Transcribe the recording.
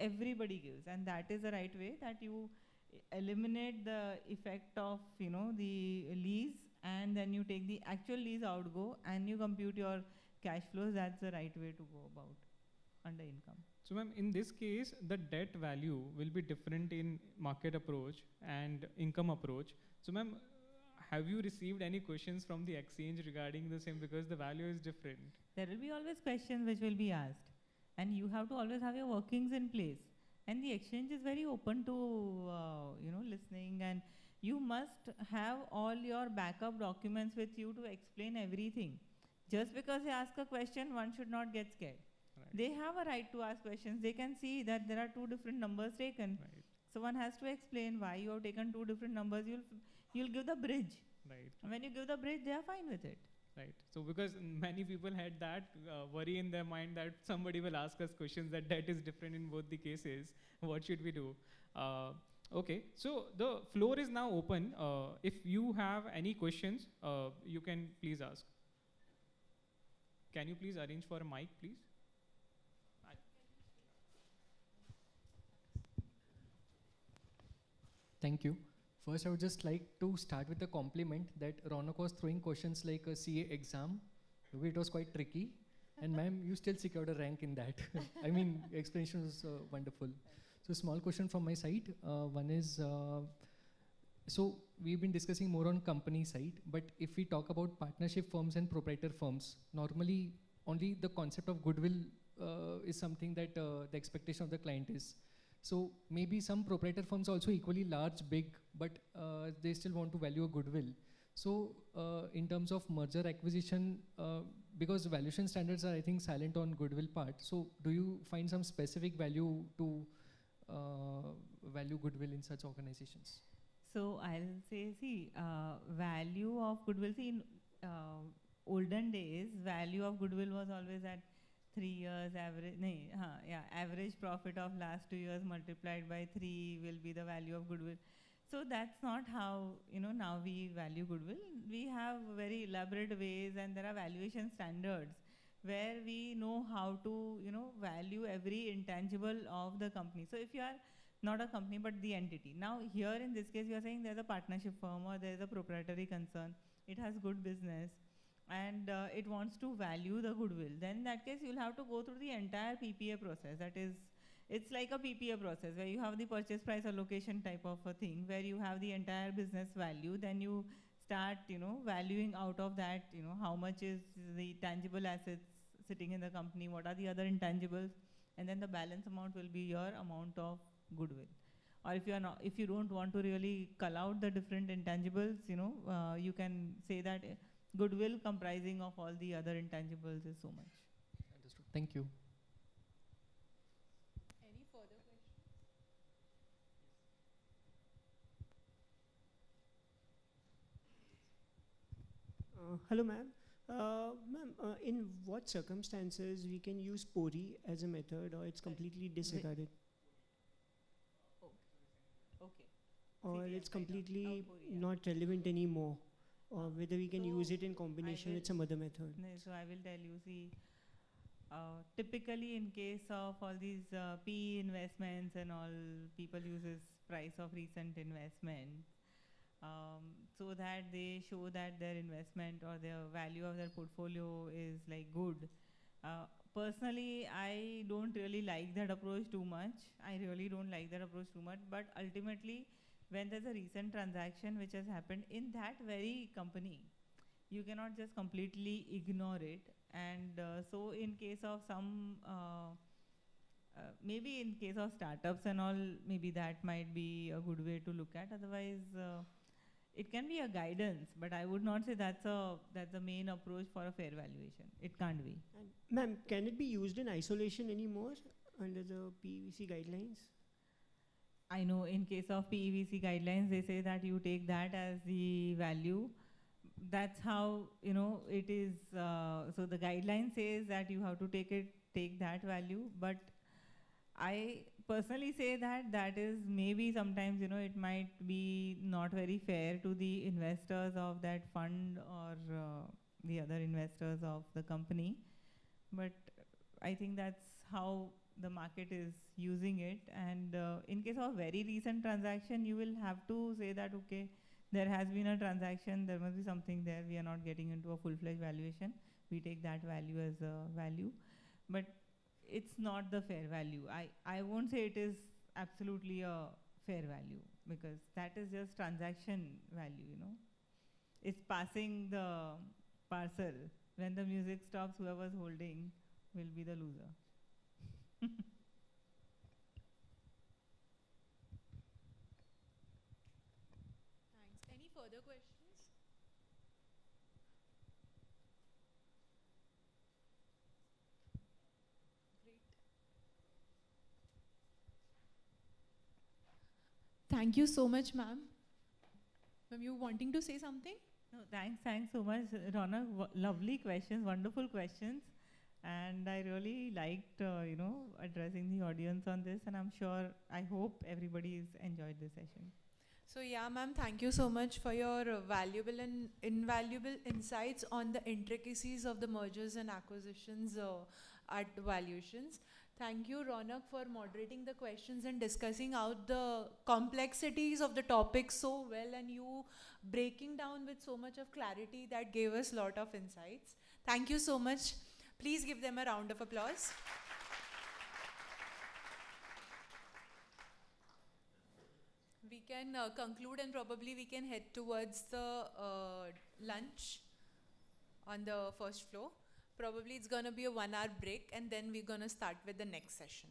everybody gives, and that is the right way, that you eliminate the effect of the lease, and then you take the actual lease outgo and you compute your cash flows. That's the right way to go about under income. So ma'am, in this case, the debt value will be different in market approach and income approach. So ma'am, have you received any questions from the exchange regarding the same, because the value is different? There will be always questions which will be asked, and you have to always have your workings in place. And the exchange is very open to listening, and you must have all your backup documents with you to explain everything. Just because they ask a question, one should not get scared. Right. They have a right to ask questions. They can see that there are two different numbers taken. Right. So one has to explain why you have taken two different numbers. You'll give the bridge. Right. And when you give the bridge, they are fine with it. Right. So because many people had that worry in their mind that somebody will ask us questions that debt is different in both the cases. What should we do? Okay. So the floor is now open. If you have any questions, you can please ask. Can you please arrange for a mic, please? Thank you. First, I would just like to start with a compliment that Ronak was throwing questions like a CA exam. It was quite tricky. And ma'am, you still secured a rank in that. I mean, explanation was wonderful. So small question from my side. One is, so we've been discussing more on company side, but if we talk about partnership firms and proprietor firms, normally only the concept of goodwill is something that the expectation of the client is. So maybe some proprietor firms also equally large, big, but they still want to value a goodwill. So in terms of merger acquisition, because valuation standards are, I think, silent on goodwill part. So do you find some specific value to value goodwill in such organizations? So I'll say, see, value of goodwill, see, in olden days, value of goodwill was always at 3 years average, average profit of last 2 years multiplied by 3 will be the value of goodwill. So that's not how, now we value goodwill. We have very elaborate ways, and there are valuation standards where we know how to, value every intangible of the company. So if you are not a company, but the entity. Now here in this case, you are saying there's a partnership firm or there's a proprietary concern. It has good business, and it wants to value the goodwill. Then in that case, you'll have to go through the entire PPA process. That is, it's like a PPA process where you have the purchase price allocation type of a thing, where you have the entire business value. Then you start, valuing out of that, how much is the tangible assets sitting in the company, what are the other intangibles, and then the balance amount will be your amount of goodwill. Or if you don't want to really cull out the different intangibles, you can say that goodwill comprising of all the other intangibles is so much. Understood. Thank you. Any further questions? Hello, ma'am. Ma'am, in what circumstances we can use PORI as a method, or it's completely disregarded? Okay. Or it's completely not relevant anymore? Or whether we can use it in combination with some other method? So I will tell you, see, typically in case of all these PE investments and all, people uses price of recent investment, so that they show that their investment or their value of their portfolio is like good. Personally, I don't really like that approach too much. I really don't like that approach too much, but ultimately, when there's a recent transaction which has happened in that very company, you cannot just completely ignore it. And so in case of some, maybe in case of startups and all, maybe that might be a good way to look at. Otherwise, it can be a guidance, but I would not say that's the main approach for a fair valuation. It can't be. Ma'am, can it be used in isolation anymore under the PEVC guidelines? I know in case of PEVC guidelines, they say that you take that as the value. That's how, it is. So the guideline says that you have to take that value. But I personally say that is maybe sometimes, it might be not very fair to the investors of that fund or the other investors of the company. But I think that's how the market is using it. And in case of very recent transaction, you will have to say that, okay, there has been a transaction, there must be something there, we are not getting into a full-fledged valuation. We take that value as a value. But it's not the fair value. I won't say it is absolutely a fair value, because that is just transaction value, you know. It's passing the parcel. When the music stops, whoever's holding will be the loser. Thanks. Any further questions? Great. Thank you so much, ma'am. Ma'am, you wanting to say something? No, thanks so much, Ronak. Lovely questions, wonderful questions. And I really liked, addressing the audience on this. And I'm sure, I hope everybody's enjoyed this session. So yeah, ma'am, thank you so much for your valuable and invaluable insights on the intricacies of the mergers and acquisitions at Valuations. Thank you, Ronak, for moderating the questions and discussing out the complexities of the topic so well, and you breaking down with so much of clarity that gave us a lot of insights. Thank you so much. Please give them a round of applause. We can conclude, and probably we can head towards the lunch on the first floor. Probably it's going to be a 1 hour break, and then we're going to start with the next session.